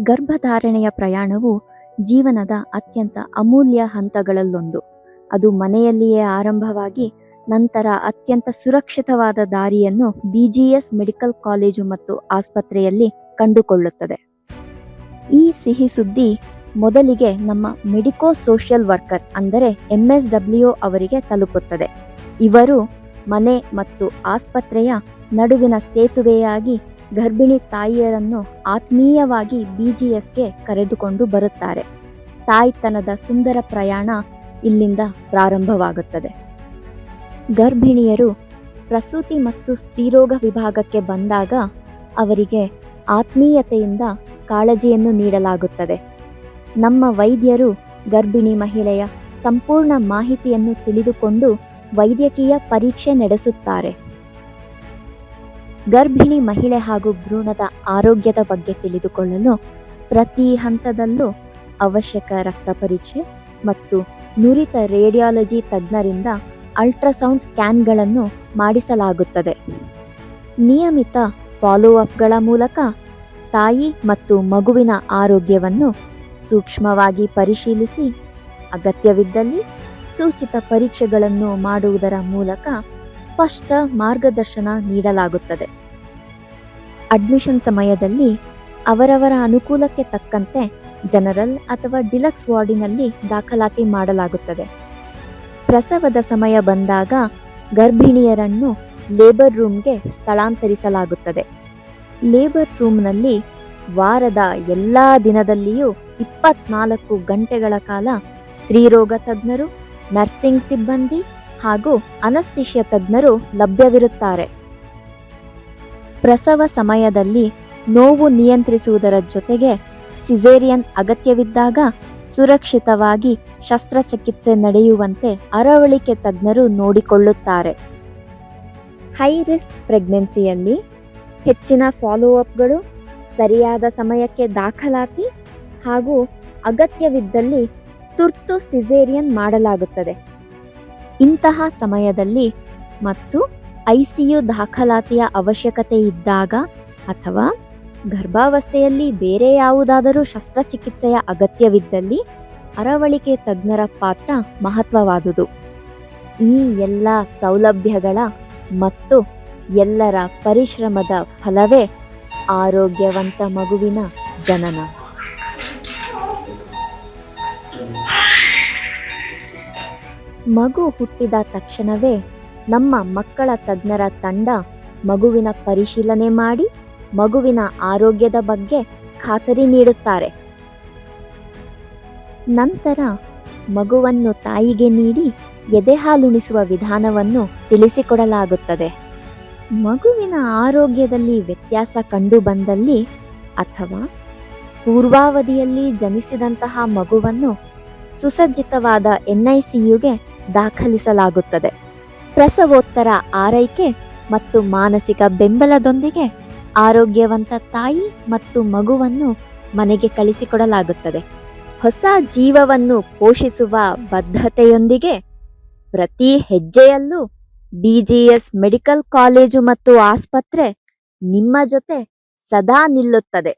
ಗರ್ಭಧಾರಣೆಯ ಪ್ರಯಾಣವು ಜೀವನದ ಅತ್ಯಂತ ಅಮೂಲ್ಯ ಹಂತಗಳಲ್ಲೊಂದು. ಅದು ಮನೆಯಲ್ಲಿಯೇ ಆರಂಭವಾಗಿ ನಂತರ ಅತ್ಯಂತ ಸುರಕ್ಷಿತವಾದ ದಾರಿಯನ್ನು BGS ಮೆಡಿಕಲ್ ಕಾಲೇಜು ಮತ್ತು ಆಸ್ಪತ್ರೆಯಲ್ಲಿ ಕಂಡುಕೊಳ್ಳುತ್ತದೆ. ಈ ಸಿಹಿ ಸುದ್ದಿ ಮೊದಲಿಗೆ ನಮ್ಮ ಮೆಡಿಕೋ ಸೋಷಿಯಲ್ ವರ್ಕರ್ ಅಂದರೆ MSW ಅವರಿಗೆ ತಲುಪುತ್ತದೆ. ಇವರು ಮನೆ ಮತ್ತು ಆಸ್ಪತ್ರೆಯ ನಡುವಿನ ಸೇತುವೆಯಾಗಿ ಗರ್ಭಿಣಿ ತಾಯಿಯರನ್ನು ಆತ್ಮೀಯವಾಗಿ BGSಗೆ ಕರೆದುಕೊಂಡು ಬರುತ್ತಾರೆ. ತಾಯ್ತನದ ಸುಂದರ ಪ್ರಯಾಣ ಇಲ್ಲಿಂದ ಪ್ರಾರಂಭವಾಗುತ್ತದೆ. ಗರ್ಭಿಣಿಯರು ಪ್ರಸೂತಿ ಮತ್ತು ಸ್ತ್ರೀರೋಗ ವಿಭಾಗಕ್ಕೆ ಬಂದಾಗ ಅವರಿಗೆ ಆತ್ಮೀಯತೆಯಿಂದ ಕಾಳಜಿಯನ್ನು ನೀಡಲಾಗುತ್ತದೆ. ನಮ್ಮ ವೈದ್ಯರು ಗರ್ಭಿಣಿ ಮಹಿಳೆಯ ಸಂಪೂರ್ಣ ಮಾಹಿತಿಯನ್ನು ತಿಳಿದುಕೊಂಡು ವೈದ್ಯಕೀಯ ಪರೀಕ್ಷೆ ನಡೆಸುತ್ತಾರೆ. ಗರ್ಭಿಣಿ ಮಹಿಳೆ ಹಾಗೂ ಭ್ರೂಣದ ಆರೋಗ್ಯದ ಬಗ್ಗೆ ತಿಳಿದುಕೊಳ್ಳಲು ಪ್ರತಿ ಹಂತದಲ್ಲೂ ಅವಶ್ಯಕ ರಕ್ತ ಪರೀಕ್ಷೆ ಮತ್ತು ನುರಿತ ರೇಡಿಯಾಲಜಿ ತಜ್ಞರಿಂದ ಅಲ್ಟ್ರಾಸೌಂಡ್ ಸ್ಕ್ಯಾನ್ಗಳನ್ನು ಮಾಡಿಸಲಾಗುತ್ತದೆ. ನಿಯಮಿತ ಫಾಲೋಅಪ್ಗಳ ಮೂಲಕ ತಾಯಿ ಮತ್ತು ಮಗುವಿನ ಆರೋಗ್ಯವನ್ನು ಸೂಕ್ಷ್ಮವಾಗಿ ಪರಿಶೀಲಿಸಿ ಅಗತ್ಯವಿದ್ದಲ್ಲಿ ಸೂಚಿತ ಪರೀಕ್ಷೆಗಳನ್ನು ಮಾಡುವುದರ ಮೂಲಕ ಸ್ಪಷ್ಟ ಮಾರ್ಗದರ್ಶನ ನೀಡಲಾಗುತ್ತದೆ. ಅಡ್ಮಿಷನ್ ಸಮಯದಲ್ಲಿ ಅವರವರ ಅನುಕೂಲಕ್ಕೆ ತಕ್ಕಂತೆ ಜನರಲ್ ಅಥವಾ ಡಿಲಕ್ಸ್ ವಾರ್ಡಿನಲ್ಲಿ ದಾಖಲಾತಿ ಮಾಡಲಾಗುತ್ತದೆ. ಪ್ರಸವದ ಸಮಯ ಬಂದಾಗ ಗರ್ಭಿಣಿಯರನ್ನು ಲೇಬರ್ ರೂಮ್ಗೆ ಸ್ಥಳಾಂತರಿಸಲಾಗುತ್ತದೆ. ಲೇಬರ್ ರೂಮ್ನಲ್ಲಿ ವಾರದ ಎಲ್ಲ ದಿನದಲ್ಲಿಯೂ 24 ಗಂಟೆಗಳ ಕಾಲ ಸ್ತ್ರೀರೋಗ ತಜ್ಞರು, ನರ್ಸಿಂಗ್ ಸಿಬ್ಬಂದಿ ಹಾಗೂ ಅನಸ್ತೇಷಿಯಾ ತಜ್ಞರು ಲಭ್ಯವಿರುತ್ತಾರೆ. ಪ್ರಸವ ಸಮಯದಲ್ಲಿ ನೋವು ನಿಯಂತ್ರಿಸುವುದರ ಜೊತೆಗೆ ಸಿಸೇರಿಯನ್ ಅಗತ್ಯವಿದ್ದಾಗ ಸುರಕ್ಷಿತವಾಗಿ ಶಸ್ತ್ರಚಿಕಿತ್ಸೆ ನಡೆಯುವಂತೆ ಅರವಳಿಕೆ ತಜ್ಞರು ನೋಡಿಕೊಳ್ಳುತ್ತಾರೆ. ಹೈ ರಿಸ್ಕ್ ಪ್ರೆಗ್ನೆನ್ಸಿಯಲ್ಲಿ ಹೆಚ್ಚಿನ ಫಾಲೋಅಪ್ಗಳು, ಸರಿಯಾದ ಸಮಯಕ್ಕೆ ದಾಖಲಾತಿ ಹಾಗೂ ಅಗತ್ಯವಿದ್ದಲ್ಲಿ ತುರ್ತು ಸಿಸೇರಿಯನ್ ಮಾಡಲಾಗುತ್ತದೆ. ಇಂತಹ ಸಮಯದಲ್ಲಿ ಮತ್ತು ICU ದಾಖಲಾತಿಯ ಅವಶ್ಯಕತೆ ಇದ್ದಾಗ ಅಥವಾ ಗರ್ಭಾವಸ್ಥೆಯಲ್ಲಿ ಬೇರೆ ಯಾವುದಾದರೂ ಶಸ್ತ್ರಚಿಕಿತ್ಸೆಯ ಅಗತ್ಯವಿದ್ದಲ್ಲಿ ಅರವಳಿಕೆ ತಜ್ಞರ ಪಾತ್ರ ಮಹತ್ವವಾದುದು. ಈ ಎಲ್ಲ ಸೌಲಭ್ಯಗಳ ಮತ್ತು ಎಲ್ಲರ ಪರಿಶ್ರಮದ ಫಲವೇ ಆರೋಗ್ಯವಂತ ಮಗುವಿನ ಜನನ. ಮಗು ಹುಟ್ಟಿದ ತಕ್ಷಣವೇ ನಮ್ಮ ಮಕ್ಕಳ ತಜ್ಞರ ತಂಡ ಮಗುವಿನ ಪರಿಶೀಲನೆ ಮಾಡಿ ಮಗುವಿನ ಆರೋಗ್ಯದ ಬಗ್ಗೆ ಖಾತರಿ ನೀಡುತ್ತಾರೆ. ನಂತರ ಮಗುವನ್ನು ತಾಯಿಗೆ ನೀಡಿ ಎದೆಹಾಲುಣಿಸುವ ವಿಧಾನವನ್ನು ತಿಳಿಸಿಕೊಡಲಾಗುತ್ತದೆ. ಮಗುವಿನ ಆರೋಗ್ಯದಲ್ಲಿ ವ್ಯತ್ಯಾಸ ಕಂಡುಬಂದಲ್ಲಿ ಅಥವಾ ಪೂರ್ವಾವಧಿಯಲ್ಲಿ ಜನಿಸಿದಂತಹ ಮಗುವನ್ನು ಸುಸಜ್ಜಿತವಾದ NICUಗೆ ದಾಖಲಿಸಲಾಗುತ್ತದೆ. ಪ್ರಸವೋತ್ತರ ಆರೈಕೆ ಮತ್ತು ಮಾನಸಿಕ ಬೆಂಬಲದೊಂದಿಗೆ ಆರೋಗ್ಯವಂತ ತಾಯಿ ಮತ್ತು ಮಗುವನ್ನು ಮನೆಗೆ ಕಳಿಸಿಕೊಡಲಾಗುತ್ತದೆ. ಹೊಸ ಜೀವವನ್ನು ಪೋಷಿಸುವ ಬದ್ಧತೆಯೊಂದಿಗೆ ಪ್ರತಿ ಹೆಜ್ಜೆಯಲ್ಲೂ BGS ಮೆಡಿಕಲ್ ಕಾಲೇಜು ಮತ್ತು ಆಸ್ಪತ್ರೆ ನಿಮ್ಮ ಜೊತೆ ಸದಾ ನಿಲ್ಲುತ್ತದೆ.